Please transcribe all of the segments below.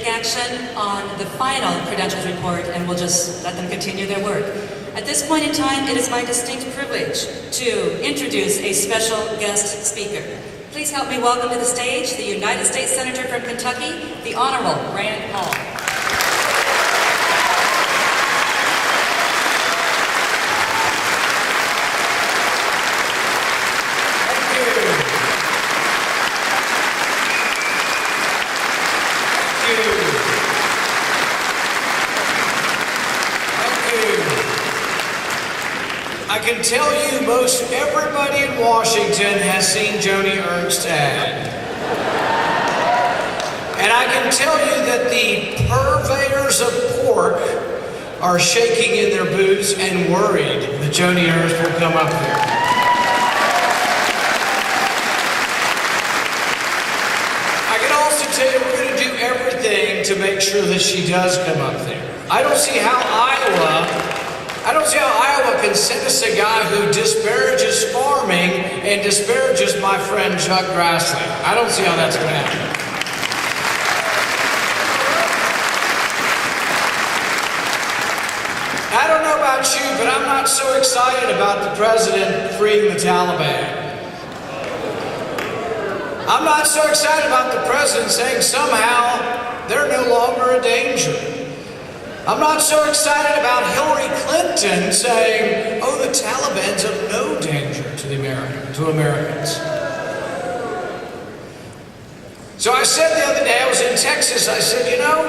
take action on the final credentials report, and we'll just let them continue their work. At this point in time, it is my distinct privilege to introduce a special guest speaker. Please help me welcome to the stage the United States Senator from Kentucky, the Honorable Rand Paul. I can tell you most everybody in Washington has seen Joni Ernst's ad. And I can tell you that the purveyors of pork are shaking in their boots and worried that Joni Ernst will come up there. I can also tell you we're going to do everything to make sure that she does come up there. I don't see how Iowa can send us a guy who disparages farming and disparages my friend Chuck Grassley. I don't see how that's going to happen. I don't know about you, but I'm not so excited about the president freeing the Taliban. I'm not so excited about the president saying somehow they're no longer a danger. I'm not so excited about Hillary Clinton saying, oh, the Taliban's of no danger to Americans. So I said the other day, I was in Texas, I said, you know,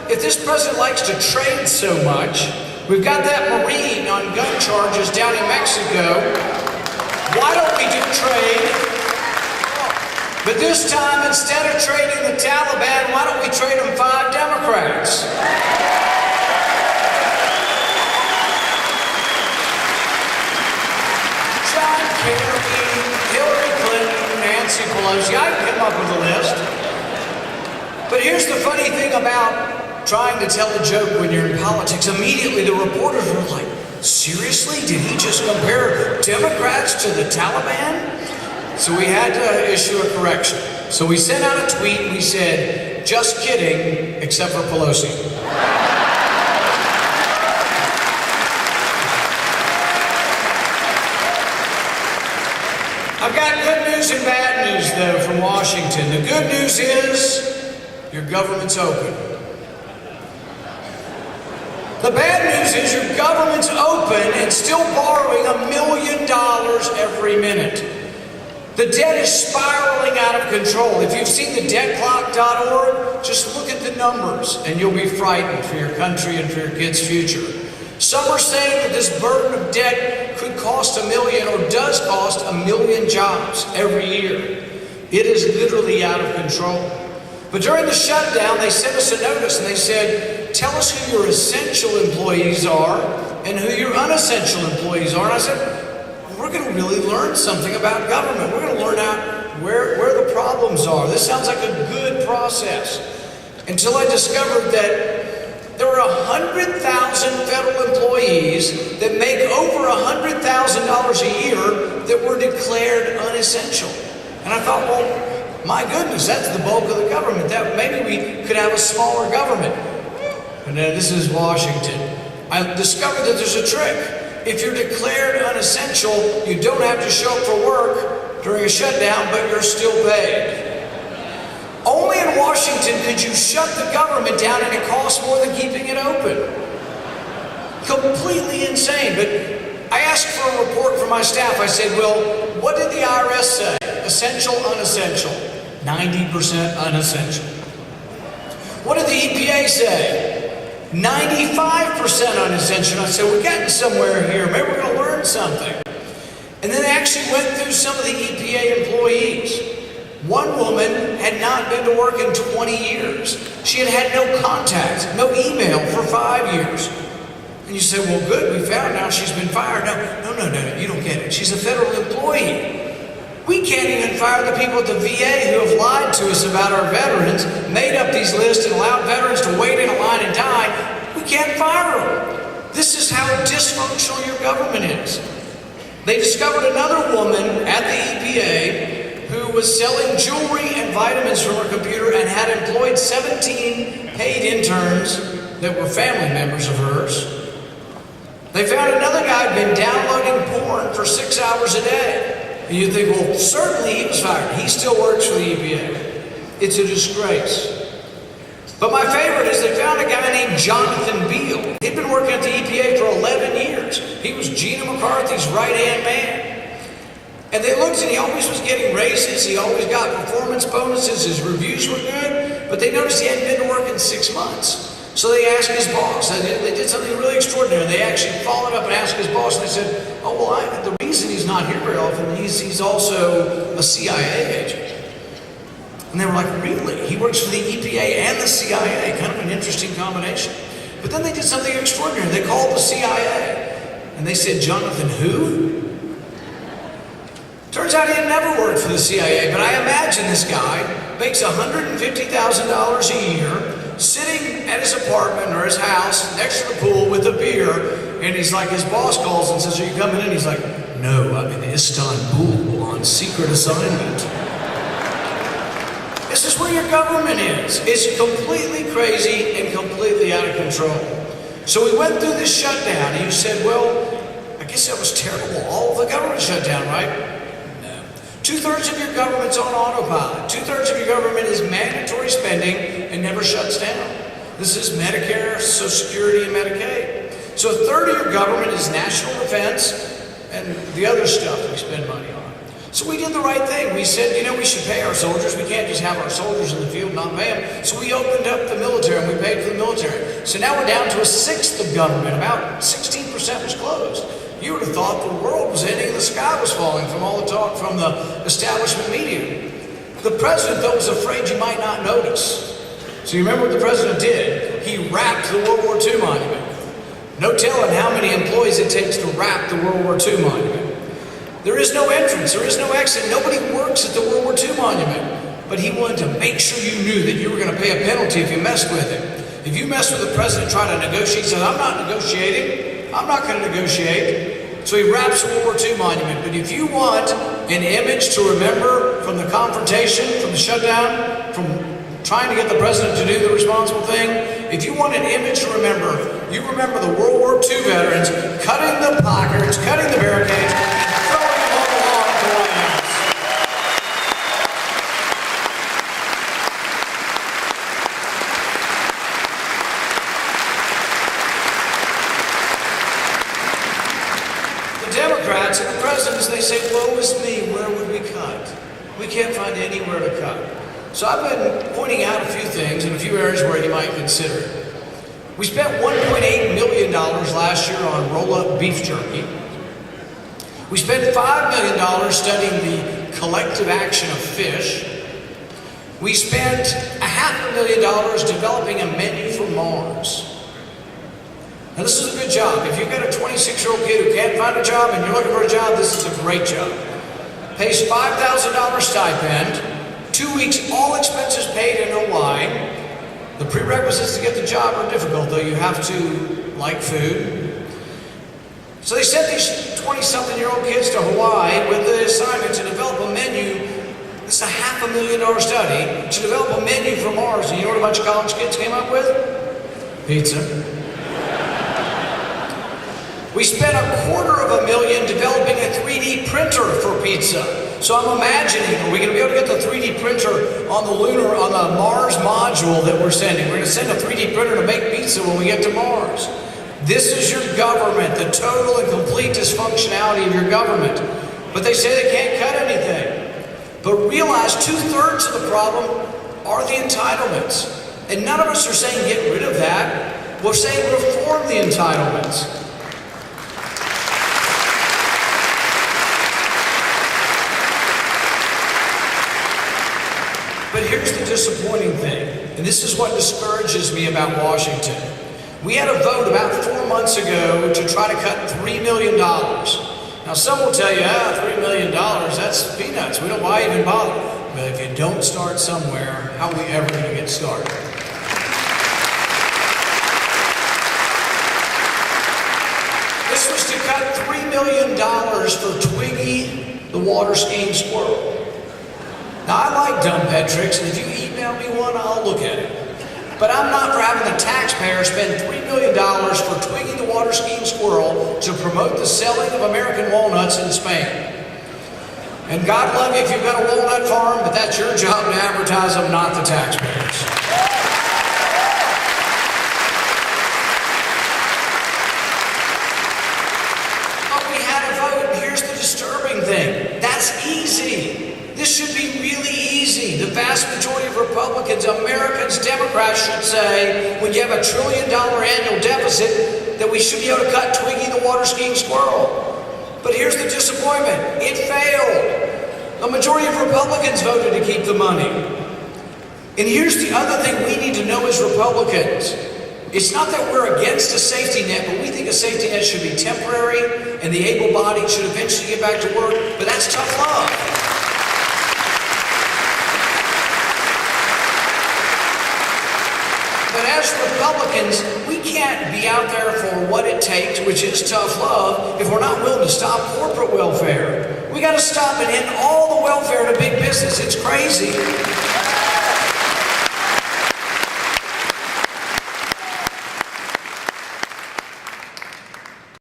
if this president likes to trade so much, we've got that Marine on gun charges down in Mexico, why don't we do trade? But this time, instead of trading the Taliban, why don't we trade them 5 Democrats? Hillary Clinton, Nancy Pelosi, I can come up with a list. But here's the funny thing about trying to tell a joke when you're in politics. Immediately the reporters were like, seriously? Did he just compare Democrats to the Taliban? So we had to issue a correction. So we sent out a tweet and we said, just kidding, except for Pelosi. I've got good news and bad news, though, from Washington. The good news is your government's open. The bad news is your government's open and still borrowing $1 million every minute. The debt is spiraling out of control. If you've seen the debtclock.org, just look at the numbers and you'll be frightened for your country and for your kids' future. Some are saying that this burden of debt could cost 1 million or does cost 1 million jobs every year. It is literally out of control. But during the shutdown, they sent us a notice and they said, tell us who your essential employees are and who your unessential employees are. And I said, we're going to really learn something about government. We're going to learn out where the problems are. This sounds like a good process. Until I discovered that there were 100,000 federal employees that make over $100,000 a year that were declared unessential. And I thought, well, my goodness, that's the bulk of the government. That maybe we could have a smaller government. And this is Washington. I discovered that there's a trick. If you're declared unessential, you don't have to show up for work during a shutdown, but you're still paid. Only in Washington did you shut the government down and it costs more than keeping it open. Completely insane. But I asked for a report from my staff. I said, well, what did the IRS say? Essential, unessential. 90% unessential. What did the EPA say? 95% unessential. I said, we're getting somewhere here. Maybe we're going to learn something. And then they actually went through some of the EPA employees. One woman had not been to work in 20 years. She had had no contacts, no email for 5 years. And you say, well, good, we found out she's been fired. No, you don't get it. She's a federal employee. We can't even fire the people at the VA who have lied to us about our veterans, made up these lists and allowed veterans to wait in a line and die. We can't fire them. This is how dysfunctional your government is. They discovered another woman at the EPA who was selling jewelry and vitamins from her computer and had employed 17 paid interns that were family members of hers. They found another guy who'd been downloading porn for 6 hours a day. And you'd think, well, certainly he was fired. He still works for the EPA. It's a disgrace. But my favorite is they found a guy named Jonathan Beale. He'd been working at the EPA for 11 years. He was Gina McCarthy's right-hand man. And they looked and he always was getting raises. He always got performance bonuses. His reviews were good. But they noticed he hadn't been to work in 6 months. So they asked his boss. They did something really extraordinary. They actually followed up and asked his boss. And they said, oh, well, the reason he's not here very often, he's also a CIA agent. And they were like, really? He works for the EPA and the CIA. Kind of an interesting combination. But then they did something extraordinary. They called the CIA. And they said, Jonathan who? Turns out he had never worked for the CIA. But I imagine this guy makes $150,000 a year sitting at his apartment or his house next to the pool with a beer. And he's like, his boss calls and says, are you coming in? He's like, no, I'm in Istanbul on secret assignment. This is where your government is. It's completely crazy and completely out of control. So we went through this shutdown, and you said, well, I guess that was terrible. All of the government shut down, right? No. 2/3 of your government's on autopilot. 2/3 of your government is mandatory spending and never shuts down. This is Medicare, Social Security, and Medicaid. So 1/3 of your government is national defense and the other stuff we spend money on. So we did the right thing. We said, we should pay our soldiers. We can't just have our soldiers in the field and not pay them. So we opened up the military and we paid for the military. So now we're down to 1/6 of government. About 16% was closed. You would have thought the world was ending and the sky was falling from all the talk from the establishment media. The president, though, was afraid you might not notice. So you remember what the president did? He wrapped the World War II monument. No telling how many employees it takes to wrap the World War II monument. There is no entrance, there is no exit. Nobody works at the World War II monument. But he wanted to make sure you knew that you were going to pay a penalty if you messed with him. If you messed with the president trying to negotiate, he said, I'm not negotiating. I'm not going to negotiate. So he wraps the World War II monument. But if you want an image to remember from the confrontation, from the shutdown, from trying to get the president to do the responsible thing, if you want an image to remember, you remember the World War II veterans cutting the placards, cutting the barricades, Democrats and the presidents, they say, woe is me, where would we cut? We can't find anywhere to cut. So I've been pointing out a few things in a few areas where you might consider it. We spent $1.8 million last year on roll-up beef jerky. We spent $5 million studying the collective action of fish. We spent $500,000 developing a menu for Mars. Now this is a good job. If you've got a 26-year-old kid who can't find a job and you're looking for a job, this is a great job. Pays $5,000 stipend, 2 weeks, all expenses paid in Hawaii. The prerequisites to get the job are difficult, though. You have to like food. So they sent these 20-something-year-old kids to Hawaii with the assignment to develop a menu. This is a $500,000 study to develop a menu for Mars. And you know what a bunch of college kids came up with? Pizza. We spent $250,000 developing a 3D printer for pizza. So I'm imagining, are we going to be able to get the 3D printer on the Mars module that we're sending? We're going to send a 3D printer to make pizza when we get to Mars. This is your government, the total and complete dysfunctionality of your government. But they say they can't cut anything. But realize 2/3 of the problem are the entitlements. And none of us are saying get rid of that. We're saying reform the entitlements. But here's the disappointing thing, and this is what discourages me about Washington. We had a vote about 4 months ago to try to cut $3 million. Now some will tell you, $3 million, that's peanuts. We don't why even bother. But if you don't start somewhere, how are we ever going to get started? This was to cut $3 million for Twiggy, the water skiing squirrel. Now, I like dumb pet tricks, and if you email me one, I'll look at it. But I'm not for having the taxpayer spend $3 million for Twiggy the water skiing squirrel to promote the selling of American walnuts in Spain. And God love you if you've got a walnut farm, but that's your job to advertise them, not the taxpayers. But we had a vote. Here's the disturbing thing. That's easy. This should be really easy. The vast majority of Republicans, Americans, Democrats should say, when you have $1 trillion annual deficit, that we should be able to cut Twiggy the water skiing squirrel. But here's the disappointment. It failed. A majority of Republicans voted to keep the money. And here's the other thing we need to know as Republicans. It's not that we're against a safety net, but we think a safety net should be temporary and the able-bodied should eventually get back to work, but that's tough love. But as Republicans, we can't be out there for what it takes, which is tough love, if we're not willing to stop corporate welfare. We got to stop and end all the welfare to big business. It's crazy.